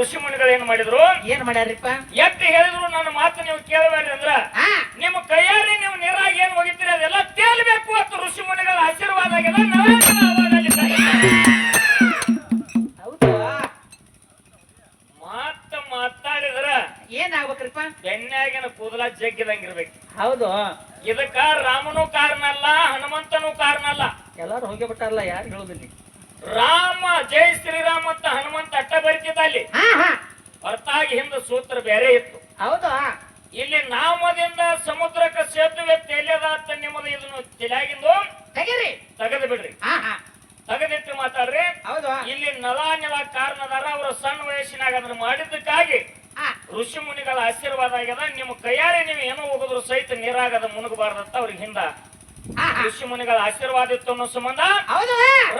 ಋಷಿ ಮುನಿಗಳು ಏನ್ ಮಾಡಿದ್ರು? ಏನ್ ಮಾಡ್ಯಾರಿಪ್ಪ? ಎಟ್ಟು ಹೇಳಿದ್ರು ನನ್ನ ಮಾತು ನೀವು ಕೇಳಬೇಡ್ರಿ ಅಂದ್ರ ನಿಮ್ಮ ಕೈಯಾರಿ ನೀವು ನೀರಾಗಿ ಏನ್ ಹೋಗಿತೀರಿ ಅದೆಲ್ಲ ತೇಲ್ಬೇಕು ಅಂತ ಋಷಿ ಮುನಿಗಳ ಆಶೀರ್ವಾದ ಆಗ್ಯದ. ಹೌದು. ಮಾತಾಡಿದ್ರ ಏನಾಗ್ಬೇಕ್ರಿಪ್ಪ? ಬೆನ್ಯಾಗಿನ ಕೂದಲ ಜಗ್ಗಿದಂಗಿರ್ಬೇಕು. ಹೌದು. ಇದಕ್ಕ ರಾಮನು ಕಾರಣ ಅಲ್ಲ, ಹನುಮಂತನು ಕಾರಣ ಅಲ್ಲ. ಎಲ್ಲಾರು ಹೋಗಿ ಬಿಟ್ಟಾರಲ್ಲ, ಯಾರು ಹೇಳುದಿಲ್ಲ. ರಾಮ ಜೈ ಶ್ರೀರಾಮ್ ಅಂತ ಹನುಮಂತ ಅಟ್ಟ ಬರಿತಿದ್ದ ಅಲ್ಲಿ. ಹೊರತಾಗಿ ಹಿಂದ ಸೂತ್ರ ಬೇರೆ ಇತ್ತು. ಹೌದು. ಇಲ್ಲಿ ನಾಮದಿಂದ ಸಮುದ್ರಕ್ಕೆ ಸೇತುವೆ ತೇಲ್ಯದ ಅಂತ ನಿಮ್ಮದು ಇದನ್ನು ತಲೆಯಾಗಿಂದು ತೆಗೀರಿ, ತೆಗೆದು ಬಿಡ್ರಿ, ತೆಗೆದಿಟ್ಟು ಮಾತಾಡ್ರಿ. ಹೌದು. ಇಲ್ಲಿ ನಲಾನೆಲ ಕಾರಣದಾರ ಅವರ ಸಣ್ಣ ವಯಸ್ಸಿನಾಗ ಅದನ್ನ ಮಾಡಿದ್ದಕ್ಕಾಗಿ ಋಷಿ ಮುನಿಗಳ ಆಶೀರ್ವಾದ ಆಗ್ಯದ. ನಿಮ್ಮ ಕೈಯಾರೆ ನೀವು ಏನೋ ಹೋಗಿದ್ರು ಸಹಿತ ನೀರಾಗದ ಮುನುಗಬಾರ್ದಂತ ಅವ್ರಿಗೆ ಹಿಂದ ಋಷಿ ಮುನಿಗಳ ಆಶೀರ್ವಾದ ಇತ್ತು ಅನ್ನೋ ಸಂಬಂಧ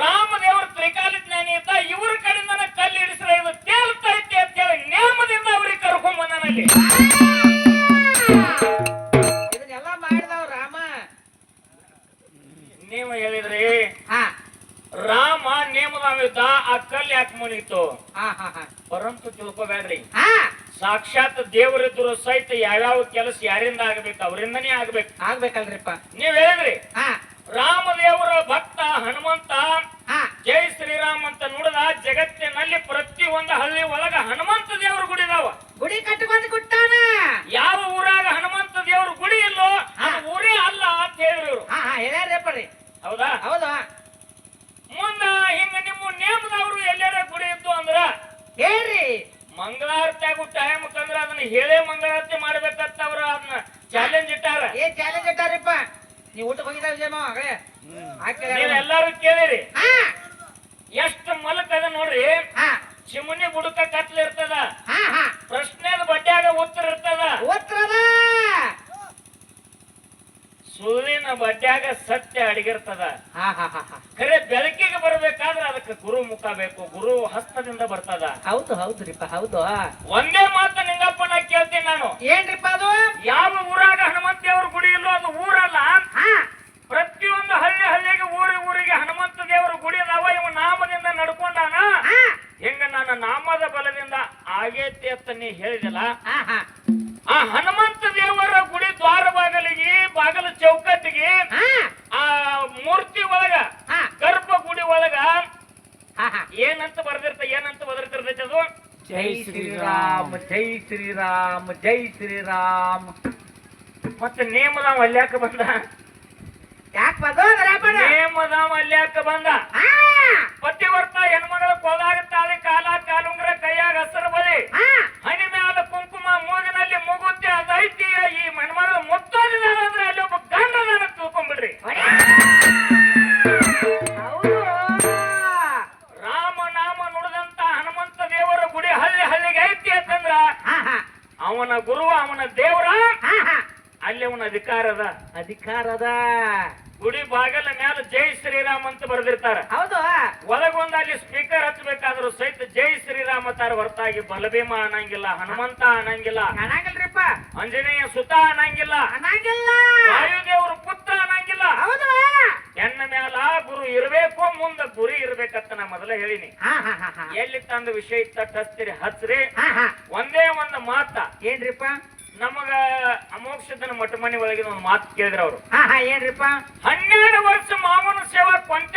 ರಾಮದೇವರು ತ್ರಿಕಾಲ ಜ್ಞಾನಿ ಇದ್ದ. ಇವ್ರ ಕಡೆಯಿಂದ ಕಲ್ಲು ಹಿಡಿಸ್ರೆ ಇದು ತೇಲ್ತಾ ಐತಿ ಅಂತ ಹೇಳಿ ನೇಮದಿಂದ ಅವ್ರಿಗೆ ಕರ್ಕೊಂಡ್ ಬಂದನಲ್ಲಿ. ಇದನ್ನೆಲ್ಲ ಮಾಡಿದವ್ ರಾಮ. ನೀವು ಹೇಳಿದ್ರಿ ರಾಮ ನೇಮದಾವಿದ್ದ, ಆ ಕಲ್ಲು ಯಾಕೆ ಮುನಿತು? ಪರಂತು ತಿಳ್ಕೋಬೇಡ್ರಿ, ಸಾಕ್ಷಾತ್ ದೇವರಿದ್ರು ಸಹಿತ ಯಾವ್ಯಾವ ಕೆಲಸ ಯಾರಿಂದ ಆಗ್ಬೇಕು ಅವರಿಂದನೇ ಆಗ್ಬೇಕಲ್ರಿಪ್ಪ. ನೀವ್ ಹೇಳಿದ್ರಿ ರಾಮದೇವರ ಭಕ್ತ ಹನುಮಂತ ಜೈ ಶ್ರೀರಾಮ್ ಅಂತ ನೋಡಿದ ಜಗತ್ತಿನಲ್ಲಿ ಪ್ರತಿ ಒಂದು ಹಳ್ಳಿ ಒಳಗ ಹನುಮಂತ ದೇವ್ರ ಗುಡಿ ಇದಾವ. ಗುಡಿ ಕಟ್ಟಿಕೊಂಡು ಕೊಟ್ಟಾನ. ಯಾವ ಊರಾಗ ಹನುಮಂತ ದೇವ್ರ ಗುಡಿ ಇಲ್ಲೋ ಅದು ಊರೇ ಅಲ್ಲ ಅಂತ ಹೇಳಿದ್ರು. ಹೇಳ್ಯಾರಪ್ಪ. ಹೌದಾ? ಹೌದಾ. ಮುಂದ ಹಿಂಗ ನಿಮ್ಮ ನೇಮದವ್ರು ಎಲ್ಲಾರ ಗುಡಿ ಇತ್ತು ಅಂದ್ರ ಹೇಳ್ರಿ. ಮಂಗಳಾರತಿ ಆಗೋ ಟೈಮ್ ಕಂದ್ರ ಅದನ್ನ ಹೇಳೇ ಮಂಗಳಾರತಿ ಮಾಡ್ಬೇಕಂತ ಅವ್ರ ಅದನ್ನ ಚಾಲೆಂಜ್ ಇಟ್ಟಾರ. ಏನ್ ಚಾಲೆಂಜ್ ಇಟ್ಟಾರಪ್ಪ? ನೀವು ಊಟಕ್ಕೆ ಹೋಗಿದ್ದಾವ ನೀವೆಲ್ಲಾರು ಕೇಳಿರಿ. ಎಷ್ಟು ಮಲಕ್ ಅದ ನೋಡ್ರಿ. ಚಿಮುನಿ ಬುಡಕ ಕತ್ಲ ಇರ್ತದ, ಪ್ರಶ್ನೆದ ಬಡ್ಡ್ಯಾಗ ಉತ್ತರ ಇರ್ತದ, ಸುಳ್ಳಿನ ಬಡ್ಡ್ಯಾಗ ಸತ್ಯ ಅಡಗಿರ್ತದ. ಖರೆ ಬೆಳಕಿಗೆ ಬರ್ಬೇಕಾದ್ರೆ ಅದಕ್ಕೆ ಗುರು ಮುಖ ಬೇಕು, ಗುರು ಹಸ್ತದಿಂದ ಬರ್ತದ. ಹೌದು. ಹೌದ್ರಿಪ್ಪ. ಹೌದು. ಒಂದೇ ಮಾತು ನಿಂಗಪ್ಪನ ಕೇಳ್ತೀನಿ ನಾನು. ಏನ್ರಿಪ್ಪ ಅದು? ಯಾವ ಊರಾಗ ಹನುಮಂತ ದೇವ್ರ ಗುಡಿ ಇಲ್ಲೋ ಅದು ಊರಲ್ಲ. ಪ್ರತಿಯೊಂದು ಹಳ್ಳಿಗೆ ಊರಿಗೆ ಹನುಮಂತ ದೇವರ ಗುಡಿ ಅದಾವ. ಇವ ನಾಮದಿಂದ ನಡ್ಕೊಂಡಾನ. ಹೆಂಗ ನನ್ನ ನಾಮದ ಬಲದಿಂದ ಆಗೇತಿ ಅಂತ ನೀ ಹೇಳಿದಲ್ಲ, ಆ ಹನುಮಂತ ದೇವರ ಗುಡಿ ದ್ವಾರ ಬಾಗಲ ಚೌಕಟ್ಟಿಗೆ ಆ ಮೂರ್ತಿ ಒಳಗ ಗರ್ಭ ಗುಡಿ ಒಳಗ ಏನಂತ ಬದರ್ತಿರ್ತೈತಿ ಅದು? ಜೈ ಶ್ರೀರಾಮ್, ಜೈ ಶ್ರೀರಾಮ್, ಜೈ ಶ್ರೀರಾಮ್. ಮತ್ತೆ ನೇಮದಾವ ಅಲ್ಯಾಕ ಬಂದ? ಯಾಕೆ ನೇಮದಾವ ಅಲ್ಯಾಕ ಬಂದ? ಪತಿವರ್ತ ಹೆಣ್ಮಗಳ ಕೊಲಾಗ ತಾಳಿ ಕಾಲ ಕಾಲುಂಗ್ರ ಕೈಯಾಗ ಹಸರು ಬಲಿ ಹಣಿ ಮ್ಯಾಲ ಕುಂಕುಮ ಮೂಗಿನಲ್ಲಿ ಮುಗುತ್ತಿ ಅದೈತಿ. ಈ ಹೆಣ್ಮಗಳ ಮುತ್ತೋದಿದಾರ ಅಂದ್ರೆ ಅಲ್ಲಿ ಒಬ್ಬ ಗಂಡನ ತಿಳ್ಕೊಂಡ್ಬಿಡ್ರಿ. ರಾಮನಾಮ ನುಡಿದಂತ ಹನುಮಂತ ದೇವರ ಗುಡಿ ಹಳ್ಳಿಗೆ ಐತಿ ಅಂತಂದ್ರ ಅವನ ಗುರು, ಅವನ ದೇವರ, ಅಲ್ಲಿ ಅವನ ಅಧಿಕಾರದ ಗುಡಿ ಬಾಗಲ ಮ್ಯಾಲ ಜೈ ಶ್ರೀರಾಮ್ ಅಂತ ಬರೆದಿರ್ತಾರ. ಹೌದು. ಒಳಗೊಂದು ಅಲ್ಲಿ ಸ್ಪೀಕರ್ ಹಚ್ಚಬೇಕಾದ್ರು ಸಹಿತ ಜೈ ಶ್ರೀರಾಮ್ ಅಂತಾರ. ಹೊರತಾಗಿ ಬಲಭೀಮ ಅನ್ನಂಗಿಲ್ಲ, ಹನುಮಂತ ಅನ್ನಂಗಿಲ್ಲ, ಆಂಜನೇಯ ಸುತ ಅನ್ನಂಗಿಲ್ಲ, ವಾಯುದೇವ್ರ ಪುತ್ರ ಅನ್ನಂಗಿಲ್ಲ. ಹೆಣ್ಣ ಮ್ಯಾಲ ಗುರು ಇರ್ಬೇಕು, ಮುಂದ ಗುರಿ ಇರ್ಬೇಕಂತ ನಾ ಮೊದಲ ಹೇಳಿನಿ. ಎಲ್ಲಿ ತಂದ ವಿಷಯ ತಟ್ಟಸ್ತೀರಿ ಹಚ್ರಿ. ಒಂದೇ ಒಂದು ಮಾತ ಏನ್ರಿಪ್ಪ? ನಮಗ ಅಮೋಕ್ಷದನ ಮಠ ಮನೆ ಒಳಗಿನ ಒಂದು ಮಾತು ಕೇಳಿದ್ರ ಅವ್ರು. ಏನ್ರಿಪ್ಪ? 12 ವರ್ಷ ಮಾವನ ಸೇವಾ ಕೊಂಚ